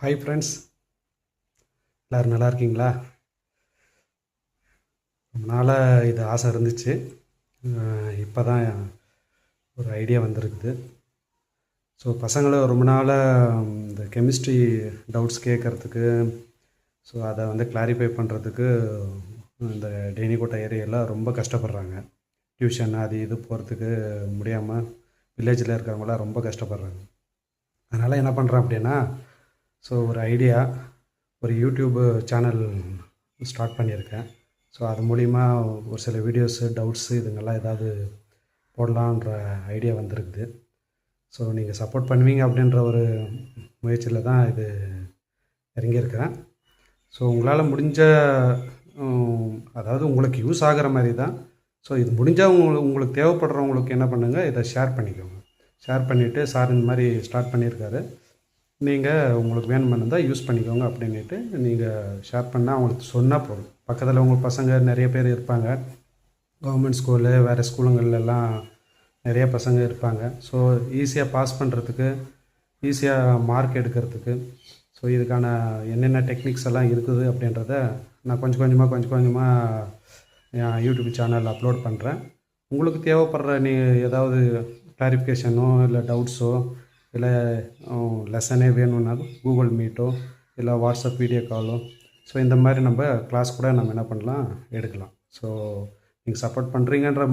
Hi friends, எல்லோரும் நல்லா இருக்கீங்களா? ரொம்ப நாளாக இது ஆசை இருந்துச்சு. இப்போ தான் ஒரு ஐடியா வந்திருக்குது. ஸோ பசங்களும் ரொம்ப நாளாக இந்த கெமிஸ்ட்ரி டவுட்ஸ் கேட்குறதுக்கு, ஸோ அதை வந்து கிளாரிஃபை பண்ணுறதுக்கு இந்த டேனிக்கோட்டை ஏரியாவில் ரொம்ப கஷ்டப்படுறாங்க. டியூஷன் அது இது போகிறதுக்கு முடியாமல் வில்லேஜில் இருக்கிறவங்களாம் ரொம்ப கஷ்டப்படுறாங்க. அதனால் என்ன பண்ணுறேன் அப்படின்னா, ஸோ ஒரு ஐடியா, ஒரு யூடியூப் சேனல் ஸ்டார்ட் பண்ணியிருக்கேன். ஸோ அது மூலிமா ஒரு சில வீடியோஸு, டவுட்ஸு இதுங்கெல்லாம் ஏதாவது போடலான்ற ஐடியா வந்திருக்குது. ஸோ நீங்கள் சப்போர்ட் பண்ணுவீங்க அப்படின்ற ஒரு முயற்சியில் தான் இது இறங்கியிருக்கிறேன். ஸோ உங்களால் முடிஞ்ச அதாவது உங்களுக்கு யூஸ் ஆகிற மாதிரி தான். ஸோ இது முடிஞ்சால் உங்களுக்கு தேவைப்படுறவங்களுக்கு என்ன பண்ணுங்கள், இதை ஷேர் பண்ணிக்கோங்க. ஷேர் பண்ணிவிட்டு, சார் இந்த மாதிரி ஸ்டார்ட் பண்ணியிருக்காரு, நீங்கள் உங்களுக்கு வேணுமானதான் யூஸ் பண்ணிக்கோங்க அப்படின்ட்டு நீங்கள் ஷேர் பண்ணால் அவங்களுக்கு சொன்னால் போதும். பக்கத்தில் உங்கள் பசங்க நிறைய பேர் இருப்பாங்க. கவர்மெண்ட் ஸ்கூலு, வேறு ஸ்கூலுங்கள்லாம் நிறைய பசங்க இருப்பாங்க. ஸோ ஈஸியாக பாஸ் பண்ணுறதுக்கு, ஈஸியாக மார்க் எடுக்கிறதுக்கு, ஸோ இதுக்கான என்னென்ன டெக்னிக்ஸ் எல்லாம் இருக்குது அப்படின்றத நான் கொஞ்சம் கொஞ்சமாக என் யூடியூப் சேனல் அப்லோட் பண்ணுறேன். உங்களுக்கு தேவைப்படுற ஏதாவது கிளாரிஃபிகேஷனோ இல்லை டவுட்ஸோ இல்லை லெசனே வேணும்னாலும் கூகுள் மீட்டோ இல்லை வாட்ஸ்அப் வீடியோ காலோ, ஸோ இந்த மாதிரி நம்ம கிளாஸ் கூட நம்ம என்ன பண்ணலாம், எடுக்கலாம். ஸோ நீங்கள் சப்போர்ட் பண்ணுறீங்கன்ற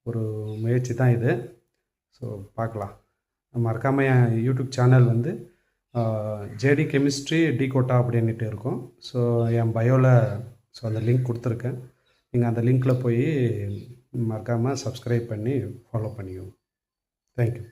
ஒரு முயற்சி தான் இது. ஸோ பார்க்கலாம். மறக்காமல் என் யூடியூப் சேனல் வந்து ஜேடி கெமிஸ்ட்ரி டிகோட்டா அப்படின்ட்டு இருக்கும். ஸோ என் பயோவில் ஸோ அந்த லிங்க் கொடுத்துருக்கேன். நீங்கள் அந்த லிங்க்கில் போய் மறக்காமல் சப்ஸ்கிரைப் பண்ணி ஃபாலோ பண்ணிக்கோங்க. தேங்க்யூ.